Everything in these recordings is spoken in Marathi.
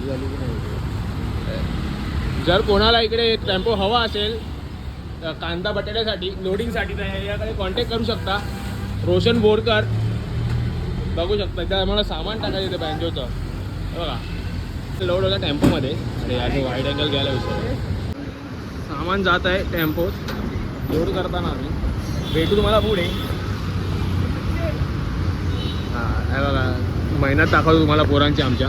झाली की नाही. जर कोणाला इकडे टेम्पो हवा असेल तर कांदा बटाट्यासाठी लोडिंगसाठी तर याकडे कॉन्टॅक्ट करू शकता. रोशन बोरकर बघू शकता. त्या आम्हाला सामान टाकायचं ते बँजोचं बघा लोड होता टेम्पोमध्ये. अरे यार वाईड अँगल घ्यायला विसरलो. सामान जात आहे टेम्पोत लोड करताना. आम्ही भेटू तुम्हाला पुढे. हां हे बघा मेहनत दाखवतो तुम्हाला पोरांची आमच्या.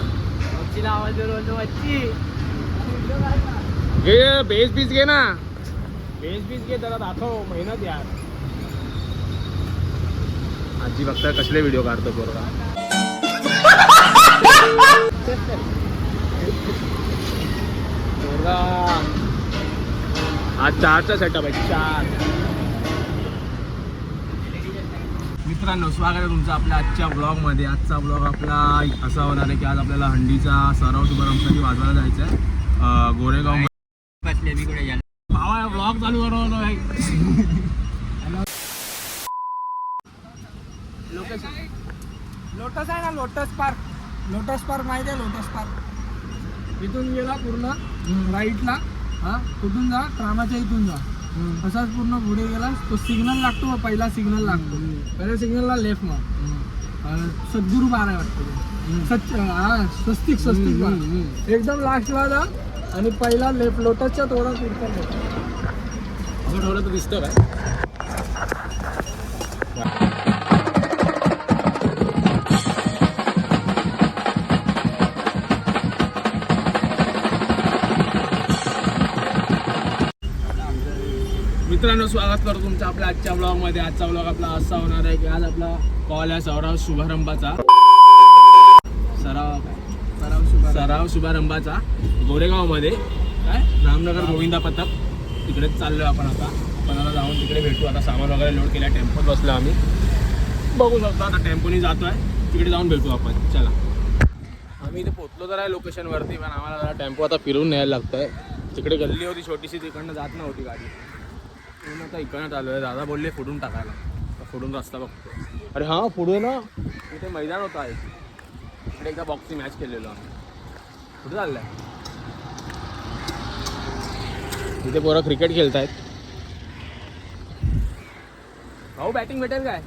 घे बेस बीस घे ना. बेस बीस घे जरा दाखव मेहनत यार. आजी बघताय कसले व्हिडिओ काढतो पोरगा. पोरगा आज 4चा सेटअप आहे 4. मित्रांनो स्वागत आहे तुमचं आपल्या आजच्या ब्लॉगमध्ये. आजचा ब्लॉग आपला असा होणार आहे की आज आपल्याला हंडीचा सराव शुभारंभासाठी वाजवायला जायचं आहे गोरेगाव. भावा ब्लॉग चालू करतो आहे. लोटस आहे ना लोटस पार्क माहिती आहे. लोटस पार्क इथून गेला पूर्ण राईटला. हा कुठून जा ट्रामाच्या इथून जा. असाच पूर्ण पुढे गेला तो सिग्नल लागतो. पहिला सिग्नल लागतो. पहिल्या सिग्नलला लेफ्ट मग सद्गुरू बार आहे वाटतं. स्वस्तिक बार एकदम लास्टला जा आणि पहिला लेफ्ट लोटसच्या थोडा पुढचा असं ठेवलं तर दिसतं काय. मित्रांनो स्वागत करतो तुमचं आपल्या आजच्या ब्लॉगमध्ये. आजचा ब्लॉग आपला असा होणार आहे की आज आपला कॉल आहे सराव शुभारंभाचा. सराव शुभारंभाचा गोरेगावमध्ये काय रामनगर गोविंदा पथक तिकडेच चाललो आहे आपण. आता पणाला जाऊन तिकडे भेटू. आता सामान वगैरे लोड केल्या टेम्पोत बसलो आम्ही. बघू शकतो आता टेम्पोनी जातो आहे तिकडे जाऊन भेटू आपण. चला आम्ही इथे पोचलो तर आहे लोकेशनवरती. पण आम्हाला जरा टेम्पो आता फिरून न्यायला लागतं आहे. तिकडे गल्ली होती छोटीशी तिकडनं जात नव्हती गाडी. म्हणून आता इकडनं चालू आहे. दादा बोलले फोडून टाकायला. फोडून रस्ता बघतो. अरे हां पुढे ना इथे मैदान होतं आहे. इकडे एकदा बॉक्सची मॅच केलेलो आम्ही. कुठे चाललं आहे. इथे पोरं क्रिकेट खेळत आहेत. भाऊ बॅटिंग भेटेल काय.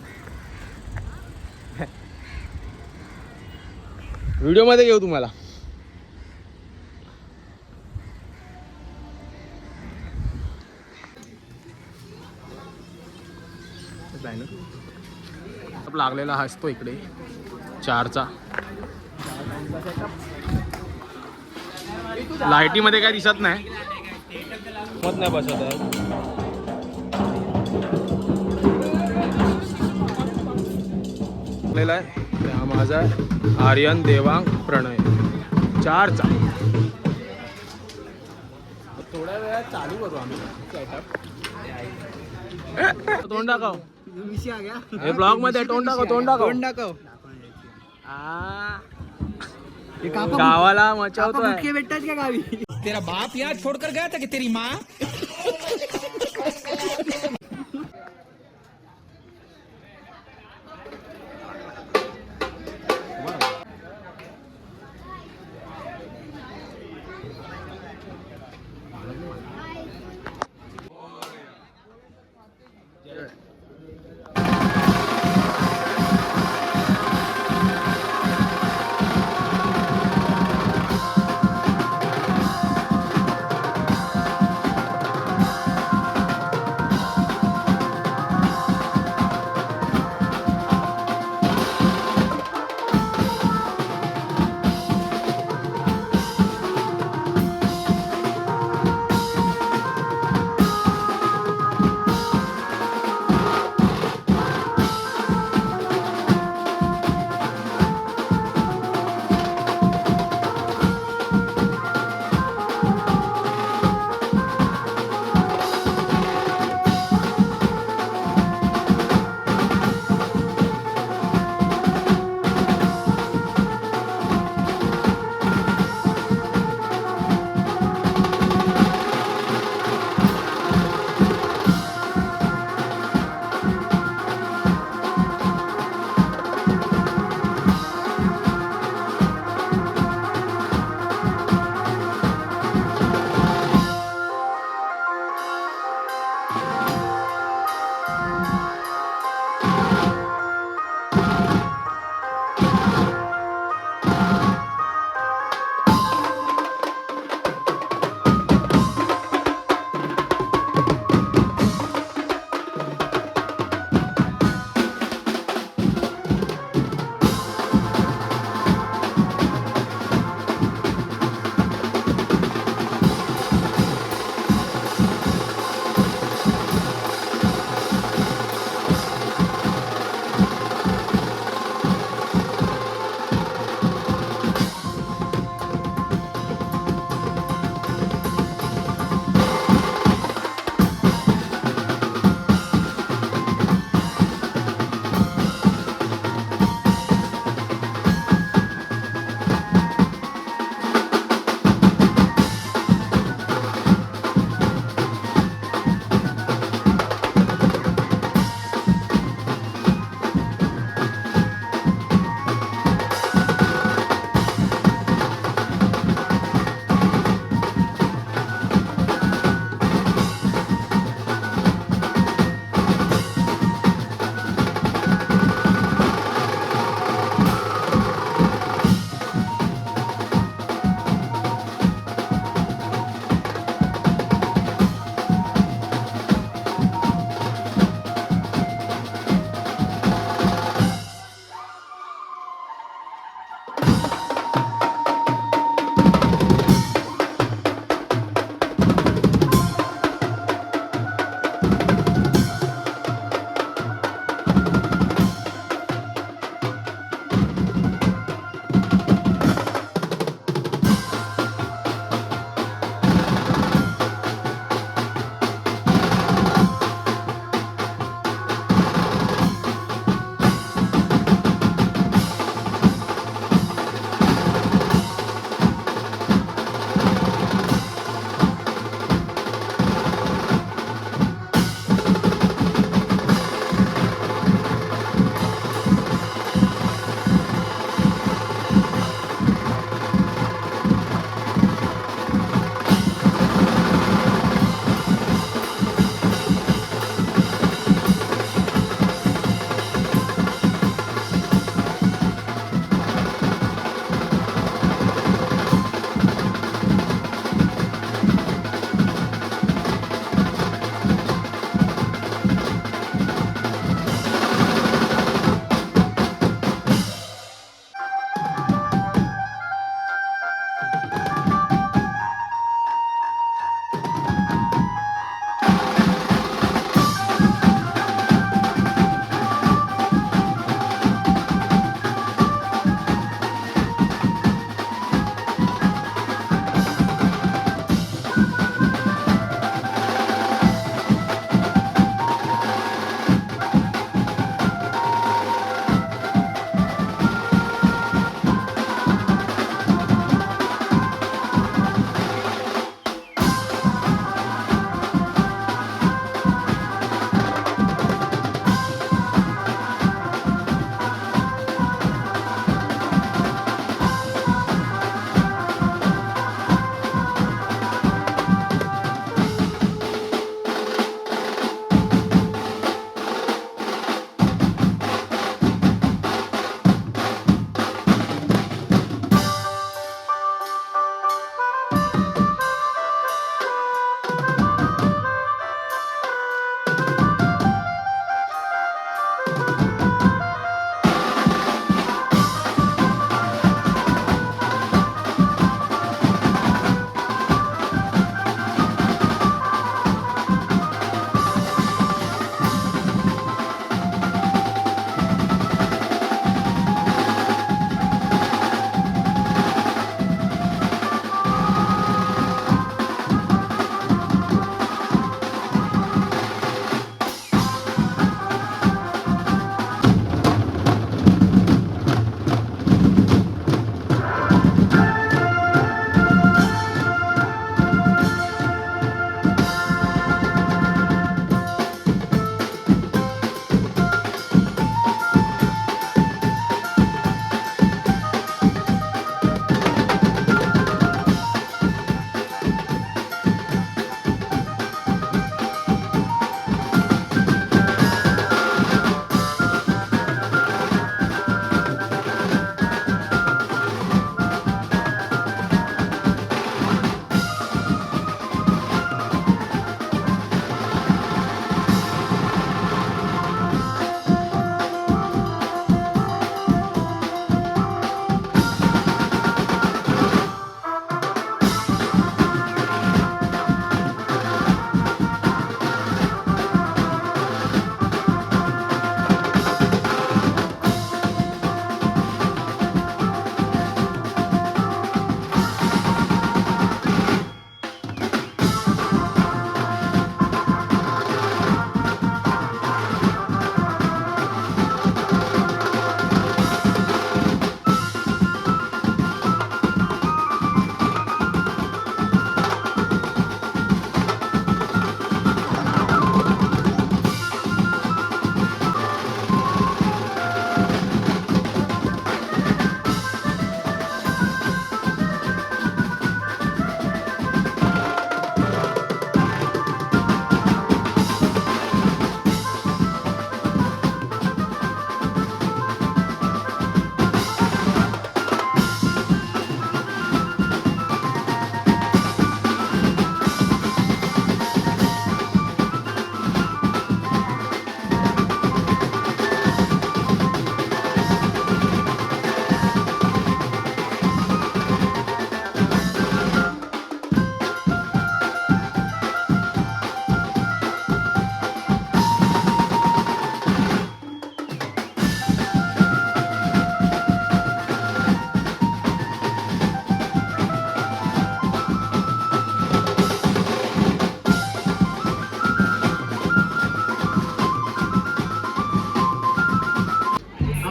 व्हिडिओमध्ये घेऊ तुम्हाला. लागलेला असतो इकडे 4चा. लाईटीमध्ये काय दिसत नाही. मत नाही बसत आहे. हा माझा आर्यन देवांग प्रणय 4चा. थोड्या वेळात चालू करू आम्ही सेटअप. तोंड दाखव. हे ब्लॉग मध्ये तोंड दाखव. गावाला मचावतोय. भेटतात का गावी. तेरा बाप यार छोडकर गया था कि तेरी माँ.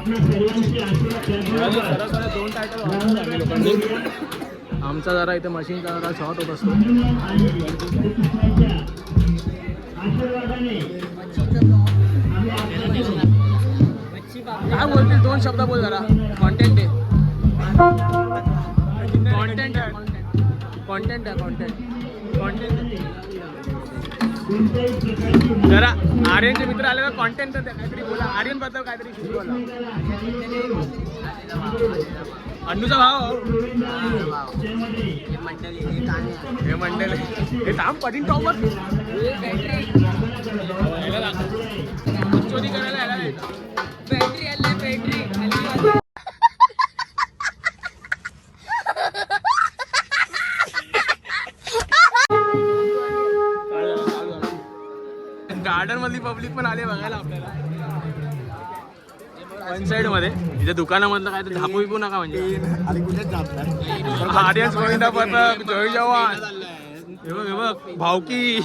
सरळ दोन टायटल आम्ही लोकांनी. आमचा जरा इथे मशीनचा जरा शॉर्ट होत असतो. काय बोलतील, दोन शब्द बोल जरा. कॉन्टेंट आहे, कॉन्टेंट आहे, कॉन्टेंट आहे, कॉन्टेंट जरा. आर्यनचे मित्र आले तर कॉन्टेंट तर काहीतरी बोला. आर्यन बद्दल काहीतरी बोला. अन्नूचा भाव हे मंडल हे थांब पटीन टॉपर चोरी करायला यायला नाही. बॅटरी आली, बॅटरी गार्डन मधली पब्लिक पण आले बघायला आपल्याला. वन साइड मध्ये इथे दुकानामधलं काय तर झापू विकू नका म्हणजे. आर्यन्स गोविंदा पथक, जय जवान, हे बघ हे बघ भावकी.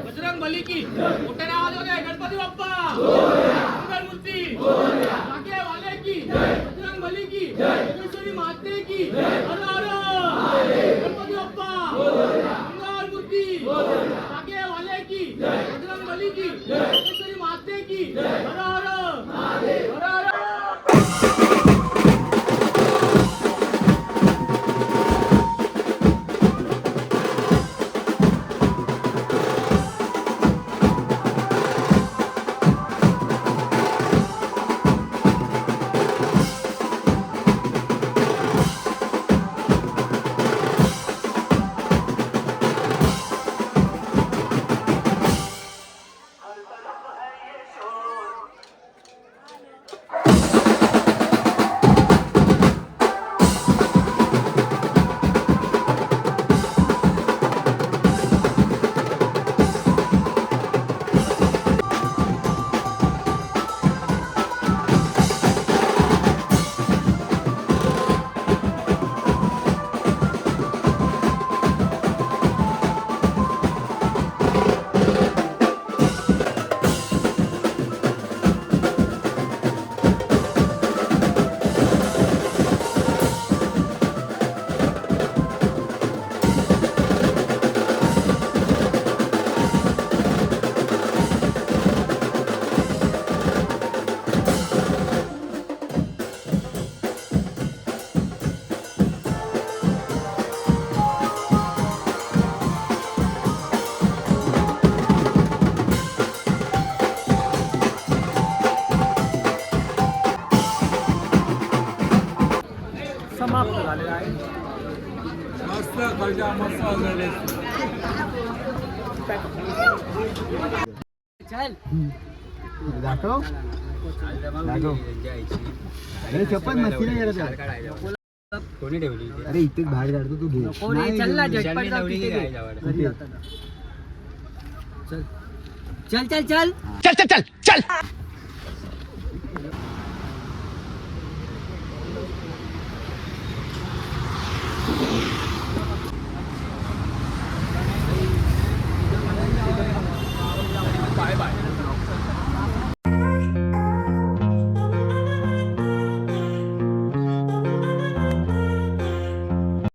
बजरंग बली की मोठ्या नावाने गणपती बाप्पा मूर्ती वाले की बजरंग बली की योगेश्वरी माते की हर हर गणपती बाप्पा मूर्ती वाले की बजरंग बली की योगेश्वरी माते की हर हर. समाप्त झालेला आहे. मस्त गजा मस्त झाले. चल दाखव दाखव. अरे चप्पल मस्ती नाही करत. कोणी ठेवली? अरे इथेच बाहेर काढतो तू घे. चल ना झटपट चल चल चल चल चल चल चल चल.